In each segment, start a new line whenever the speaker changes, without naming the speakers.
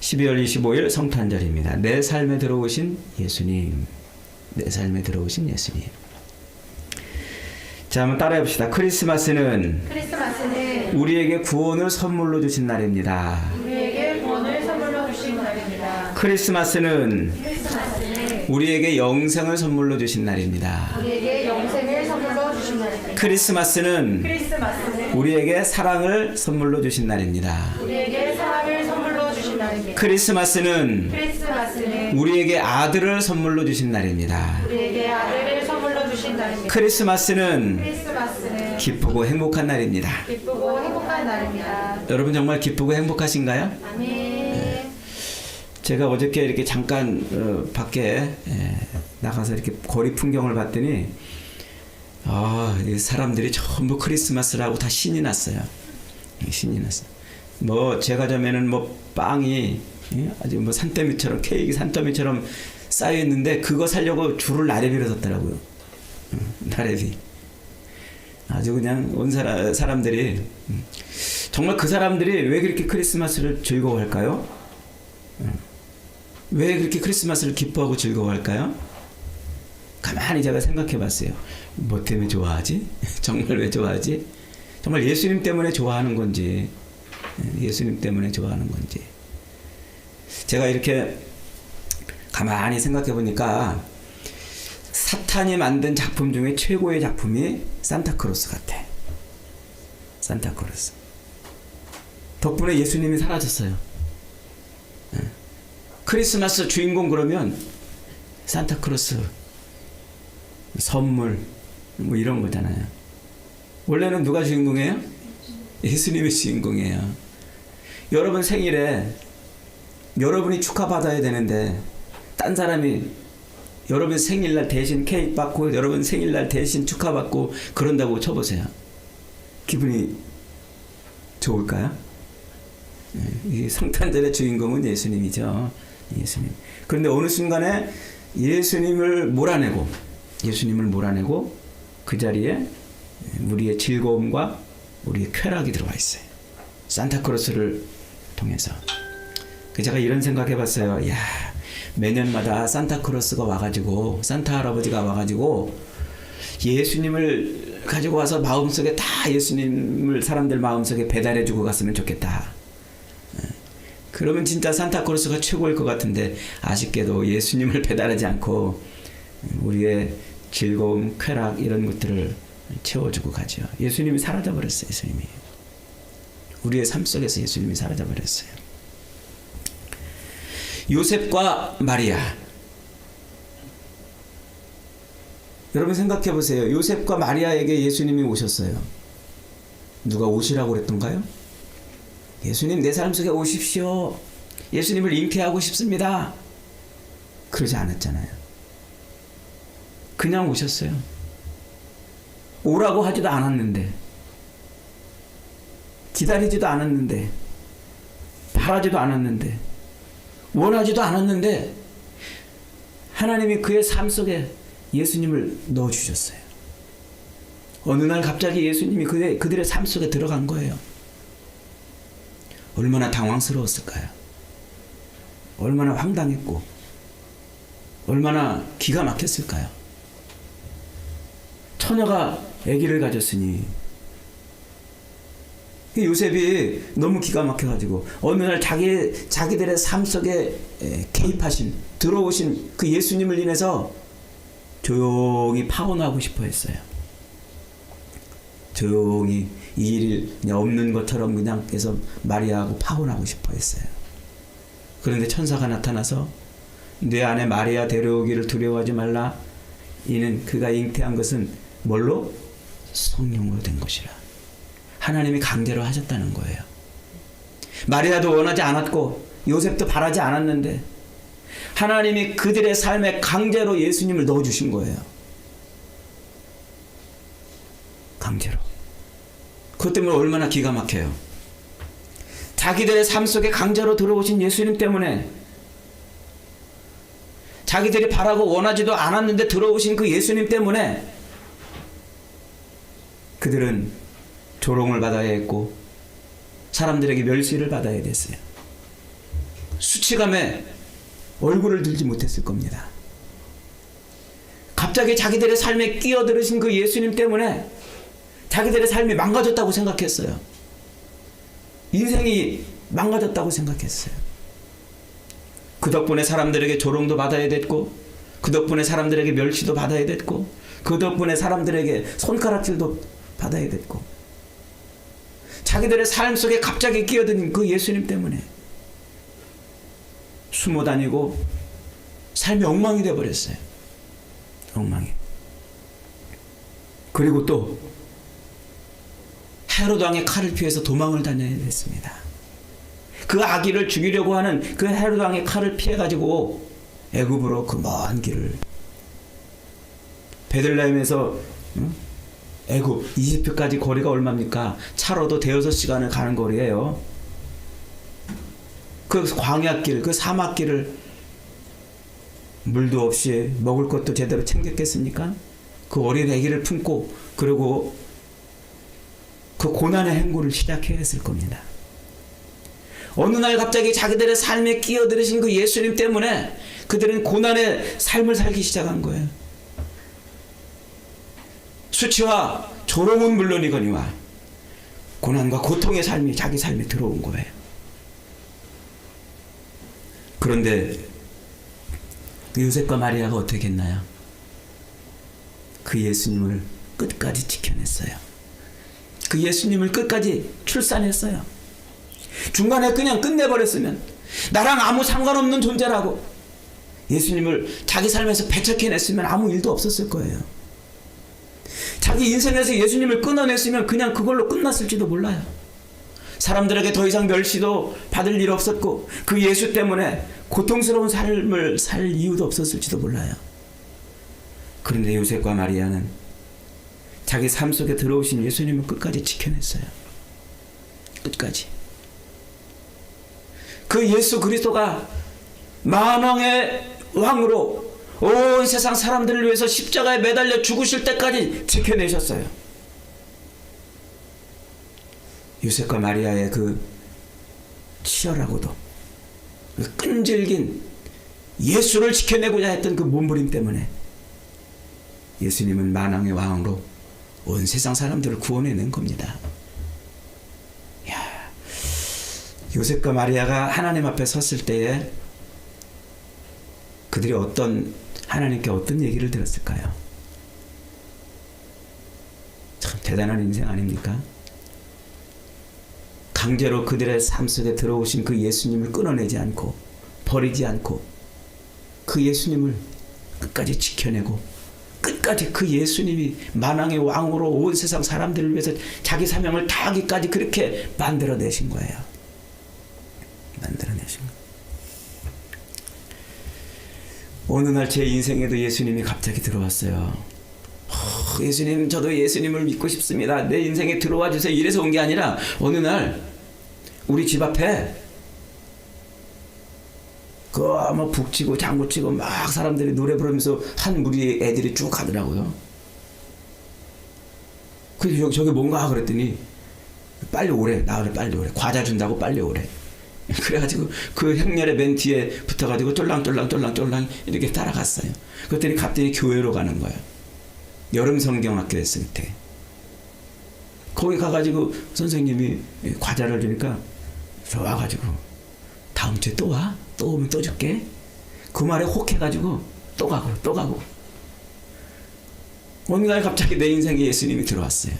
12월 25일 성탄절입니다. 내 삶에 들어오신 예수님. 내 삶에 들어오신 예수님. 자, 한번 따라해 봅시다. 크리스마스는 우리에게 구원을 선물로 주신 날입니다.
우리에게 구원을 선물로 주신 날입니다.
크리스마스는 우리에게 영생을 선물로 주신 날입니다.
우리에게 영생을 선물로 주신 날입니다.
크리스마스는
크리스마스는
우리에게 사랑을 선물로 주신 날입니다.
우리에게 사랑을 선물로 주신 날입니다.
크리스마스는
크리스마스는
우리에게 아들을 선물로 주신 날입니다.
우리에게 아들을 선물로 주신 날입니다.
크리스마스는
크리스마스는
기쁘고 행복한 날입니다.
기쁘고 행복한 날입니다.
여러분 정말 기쁘고 행복하신가요?
아멘.
제가 어저께 이렇게 잠깐 밖에 나가서 이렇게 거리 풍경을 봤더니 이 사람들이 전부 크리스마스라고 다 신이 났어요. 신이 났어요. 뭐 제과점에는 뭐 빵이 아주 뭐 산더미처럼 케이크 산더미처럼 쌓여 있는데 그거 사려고 줄을 나래비로 섰더라고요. 나래비. 아주 그냥 온 사람들이 정말 그 사람들이 왜 그렇게 크리스마스를 즐거워할까요? 왜 그렇게 크리스마스를 기뻐하고 즐거워할까요? 가만히 제가 생각해 봤어요. 뭐 때문에 좋아하지? 정말 왜 좋아하지? 정말 예수님 때문에 좋아하는 건지, 예수님 때문에 좋아하는 건지. 제가 이렇게 가만히 생각해 보니까 사탄이 만든 작품 중에 최고의 작품이 산타크로스 같아. 산타크로스. 덕분에 예수님이 사라졌어요. 크리스마스 주인공 그러면 산타크로스 선물 뭐 이런 거잖아요. 원래는 누가 주인공이에요? 예수님이 주인공이에요. 여러분 생일에 여러분이 축하받아야 되는데 딴 사람이 여러분 생일날 대신 케이크 받고 여러분 생일날 대신 축하받고 그런다고 쳐보세요. 기분이 좋을까요? 이 성탄절의 주인공은 예수님이죠. 예수님. 그런데 어느 순간에 예수님을 몰아내고 그 자리에 우리의 즐거움과 우리의 쾌락이 들어와 있어요. 산타크로스를 통해서. 제가 이런 생각 해봤어요. 야, 매년마다 산타크로스가 와가지고 산타 할아버지가 와가지고 예수님을 가지고 와서 마음속에 다 예수님을 사람들 마음속에 배달해주고 갔으면 좋겠다. 그러면 진짜 산타크로스가 최고일 것 같은데 아쉽게도 예수님을 배달하지 않고 우리의 즐거움, 쾌락 이런 것들을 채워주고 가죠. 예수님이 사라져버렸어요. 예수님이. 우리의 삶 속에서 예수님이 사라져버렸어요. 요셉과 마리아. 여러분 생각해 보세요. 요셉과 마리아에게 예수님이 오셨어요. 누가 오시라고 그랬던가요? 예수님 내 삶 속에 오십시오. 예수님을 잉태하고 싶습니다. 그러지 않았잖아요. 그냥 오셨어요. 오라고 하지도 않았는데, 기다리지도 않았는데, 바라지도 않았는데, 원하지도 않았는데 하나님이 그의 삶 속에 예수님을 넣어주셨어요. 어느 날 갑자기 예수님이 그들의 삶 속에 들어간 거예요. 얼마나 당황스러웠을까요? 얼마나 황당했고 얼마나 기가 막혔을까요? 처녀가 아기를 가졌으니 요셉이 너무 기가 막혀가지고 어느 날 자기들의 삶 속에 개입하신 들어오신 그 예수님을 인해서 조용히 파혼하고 싶어 했어요. 조용히 이 일이 그냥 없는 것처럼 그냥 해서 마리아하고 파혼하고 싶어 했어요. 그런데 천사가 나타나서 내 안에 마리아 데려오기를 두려워하지 말라. 이는 그가 잉태한 것은 뭘로? 성령으로 된 것이라. 하나님이 강제로 하셨다는 거예요. 마리아도 원하지 않았고 요셉도 바라지 않았는데 하나님이 그들의 삶에 강제로 예수님을 넣어주신 거예요. 강제로. 그것 때문에 얼마나 기가 막혀요. 자기들의 삶 속에 강제로 들어오신 예수님 때문에 자기들이 바라고 원하지도 않았는데 들어오신 그 예수님 때문에 그들은 조롱을 받아야 했고 사람들에게 멸시를 받아야 됐어요. 수치감에 얼굴을 들지 못했을 겁니다. 갑자기 자기들의 삶에 끼어들으신 그 예수님 때문에 자기들의 삶이 망가졌다고 생각했어요. 인생이 망가졌다고 생각했어요. 그 덕분에 사람들에게 조롱도 받아야 됐고, 그 덕분에 사람들에게 멸시도 받아야 됐고, 그 덕분에 사람들에게 손가락질도 받아야 됐고, 자기들의 삶 속에 갑자기 끼어든 그 예수님 때문에 숨어 다니고 삶이 엉망이 되어버렸어요. 엉망이. 그리고 또 헤롯 왕의 칼을 피해서 도망을 다녀야 됐습니다. 그 아기를 죽이려고 하는 그 헤롯 왕의 칼을 피해가지고 애굽으로 그 먼 길을, 베들레헴에서 애굽 이집트까지 거리가 얼마입니까? 차로도 대여섯 시간을 가는 거리예요. 그 광야길, 그 사막길을 물도 없이 먹을 것도 제대로 챙겼겠습니까? 그 어린 아기를 품고, 그리고 그 고난의 행군을 시작해야 했을 겁니다. 어느 날 갑자기 자기들의 삶에 끼어들으신 그 예수님 때문에 그들은 고난의 삶을 살기 시작한 거예요. 수치와 조롱은 물론이거니와 고난과 고통의 삶이 자기 삶에 들어온 거예요. 그런데 그 요셉과 마리아가 어떻게 했나요? 그 예수님을 끝까지 지켜냈어요. 그 예수님을 끝까지 출산했어요. 중간에 그냥 끝내버렸으면, 나랑 아무 상관없는 존재라고 예수님을 자기 삶에서 배척해냈으면 아무 일도 없었을 거예요. 자기 인생에서 예수님을 끊어냈으면 그냥 그걸로 끝났을지도 몰라요. 사람들에게 더 이상 멸시도 받을 일 없었고, 그 예수 때문에 고통스러운 삶을 살 이유도 없었을지도 몰라요. 그런데 요셉과 마리아는 자기 삶 속에 들어오신 예수님을 끝까지 지켜냈어요. 끝까지. 그 예수 그리스도가 만왕의 왕으로 온 세상 사람들을 위해서 십자가에 매달려 죽으실 때까지 지켜내셨어요. 요셉과 마리아의 그 치열하고도 그 끈질긴 예수를 지켜내고자 했던 그 몸부림 때문에 예수님은 만왕의 왕으로 온 세상 사람들을 구원해낸 겁니다. 야, 요셉과 마리아가 하나님 앞에 섰을 때에 그들이 하나님께 어떤 얘기를 들었을까요? 참 대단한 인생 아닙니까? 강제로 그들의 삶 속에 들어오신 그 예수님을 끊어내지 않고 버리지 않고 그 예수님을 끝까지 지켜내고, 끝까지 그 예수님이 만왕의 왕으로 온 세상 사람들을 위해서 자기 사명을 다하기까지 그렇게 만들어내신 거예요. 만들어내신 거예요. 어느 날 제 인생에도 예수님이 갑자기 들어왔어요. 예수님, 저도 예수님을 믿고 싶습니다. 내 인생에 들어와 주세요. 이래서 온 게 아니라, 어느 날 우리 집 앞에 뭐 북치고 장구치고 막 사람들이 노래 부르면서 한 무리 애들이 쭉 가더라고요. 그래서 저게 뭔가 그랬더니 빨리 오래. 나를 빨리 오래. 과자 준다고 빨리 오래. 그래가지고 그 행렬의 맨 뒤에 붙어가지고 쫄랑쫄랑 이렇게 따라갔어요. 그랬더니 갑자기 교회로 가는 거예요. 여름 성경학교였을 때. 거기 가가지고 선생님이 과자를 주니까 좋아가지고 다음 주에 또 와? 또 오면 또 줄게. 그 말에 혹해가지고 또 가고 어느 날 갑자기 내 인생에 예수님이 들어왔어요.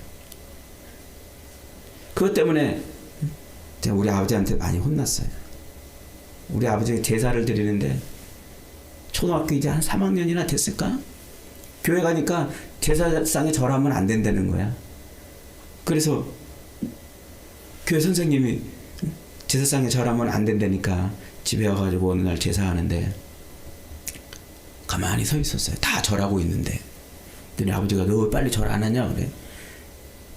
그것 때문에 제가 우리 아버지한테 많이 혼났어요. 우리 아버지가 제사를 드리는데 초등학교 이제 한 3학년이나 됐을까? 교회 가니까 제사상에 절하면 안 된다는 거야. 그래서 교회 선생님이 제사상에 절하면 안 된다니까 집에 와가지고 어느 날 제사하는데 가만히 서 있었어요. 다 절하고 있는데. 그랬더니 아버지가 너 빨리 절 안 하냐? 그래.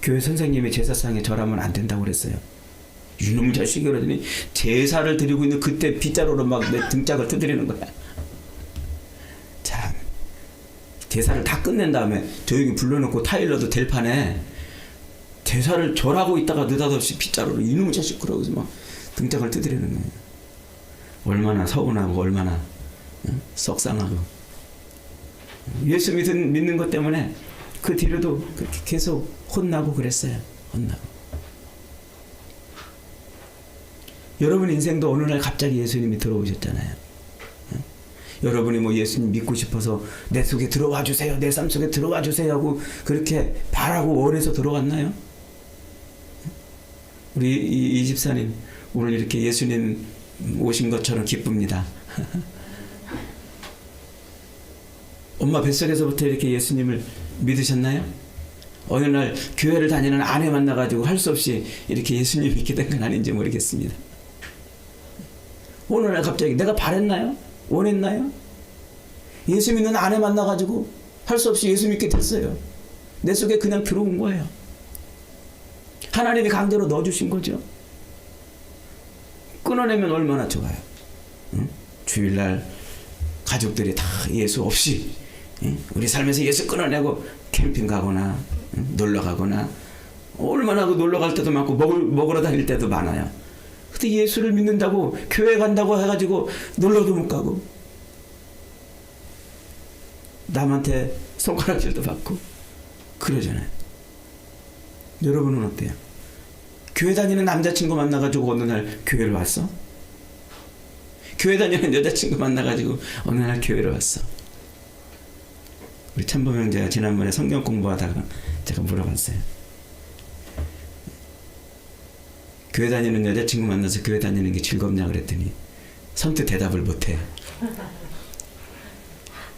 교회 선생님이 제사상에 절하면 안 된다고 그랬어요. 이놈 자식이. 그러더니 제사를 드리고 있는 그때 빗자루로 막 내 등짝을 두드리는 거야. 참. 제사를 다 끝낸 다음에 조용히 불러놓고 타일러도 될 판에 제사를 절하고 있다가 느닷없이 빗자루로 이놈 자식 그러고서 막 등짝을 두드리는 거예요. 얼마나 서운하고 얼마나 속상하고 예수 믿는 것 때문에 그 뒤로도 그렇게 계속 혼나고 그랬어요. 혼나고. 여러분 인생도 어느 날 갑자기 예수님이 들어오셨잖아요. 여러분이 뭐 예수님 믿고 싶어서 내 속에 들어와 주세요, 내 삶 속에 들어와 주세요 하고 그렇게 바라고 원해서 들어갔나요? 우리 이 집사님 오늘 이렇게 예수님 오신 것처럼 기쁩니다. 엄마 뱃속에서부터 이렇게 예수님을 믿으셨나요? 어느 날 교회를 다니는 아내 만나가지고 할 수 없이 이렇게 예수님 믿게 된 건 아닌지 모르겠습니다. 어느 날 갑자기 내가 바랬나요? 원했나요? 예수 믿는 아내 만나가지고 할 수 없이 예수 믿게 됐어요. 내 속에 그냥 들어온 거예요. 하나님이 강제로 넣어주신 거죠. 끊어내면 얼마나 좋아요. 응? 주일날 가족들이 다 예수 없이 우리 삶에서 예수 끊어내고 캠핑 가거나 놀러 가거나 얼마나 그 놀러 갈 때도 많고 먹으러 다닐 때도 많아요. 근데 예수를 믿는다고 교회 간다고 해가지고 놀러도 못 가고 남한테 손가락질도 받고 그러잖아요. 여러분은 어때요? 교회 다니는 남자친구 만나가지고 어느 날 교회를 왔어? 교회 다니는 여자친구 만나가지고 어느 날 교회를 왔어? 우리 참범 형제가 지난번에 성경 공부하다가 제가 물어봤어요. 교회 다니는 여자친구 만나서 교회 다니는 게 즐겁냐 그랬더니 선뜻 대답을 못해.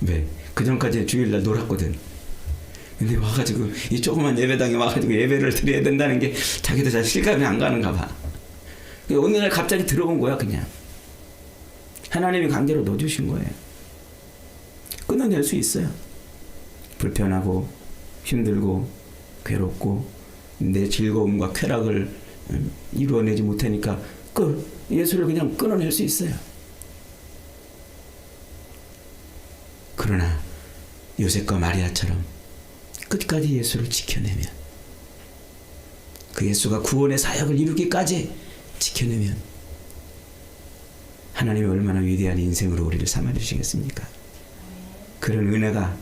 왜? 그전까지 주일날 놀았거든. 근데 와가지고 이 조그만 예배당에 와가지고 예배를 드려야 된다는 게 자기도 잘 실감이 안 가는가 봐. 어느 날 갑자기 들어온 거야 그냥. 하나님이 강제로 넣어주신 거예요. 끊어낼 수 있어요. 불편하고 힘들고 괴롭고 내 즐거움과 쾌락을 이루어내지 못하니까 예수를 그냥 끊어낼 수 있어요. 그러나 요셉과 마리아처럼 끝까지 예수를 지켜내면 그 예수가 구원의 사역을 이루기까지 지켜내면 하나님이 얼마나 위대한 인생으로 우리를 삼아주시겠습니까? 그런 은혜가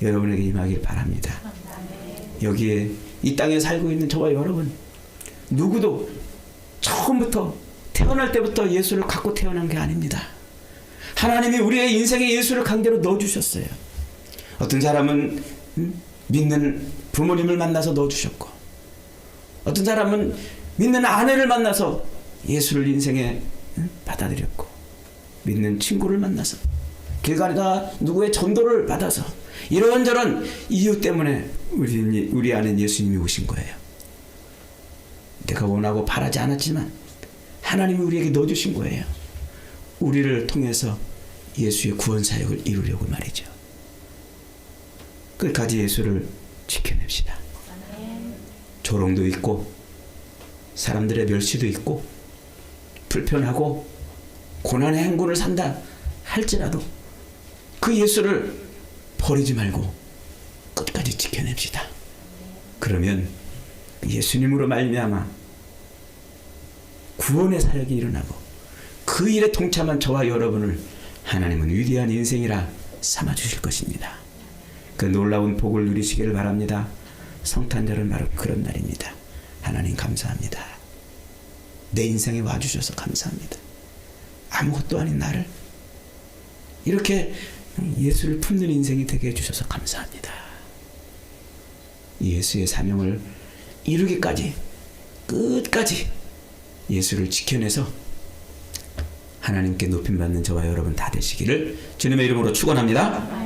여러분에게 임하길 바랍니다. 여기에 이 땅에 살고 있는 저와 여러분 누구도 처음부터 태어날 때부터 예수를 갖고 태어난 게 아닙니다. 하나님이 우리의 인생에 예수를 강제로 넣어주셨어요. 어떤 사람은 믿는 부모님을 만나서 넣어주셨고 어떤 사람은 믿는 아내를 만나서 예수를 인생에 받아들였고 믿는 친구를 만나서 길 가다가 누구의 전도를 받아서 이런저런 이유 때문에 우리 안에 예수님이 오신 거예요. 내가 원하고 바라지 않았지만 하나님이 우리에게 넣어주신 거예요. 우리를 통해서 예수의 구원 사역을 이루려고 말이죠. 끝까지 예수를 지켜냅시다. 조롱도 있고 사람들의 멸시도 있고 불편하고 고난의 행군을 산다 할지라도 그 예수를 버리지 말고 끝까지 지켜냅시다. 그러면 예수님으로 말미암아 구원의 사역이 일어나고 그 일에 동참한 저와 여러분을 하나님은 위대한 인생이라 삼아주실 것입니다. 그 놀라운 복을 누리시기를 바랍니다. 성탄절은 바로 그런 날입니다. 하나님 감사합니다. 내 인생에 와주셔서 감사합니다. 아무것도 아닌 나를 이렇게 예수를 품는 인생이 되게 해주셔서 감사합니다. 예수의 사명을 이루기까지 끝까지 예수를 지켜내서 하나님께 높임받는 저와 여러분 다 되시기를 주님의 이름으로 축원합니다.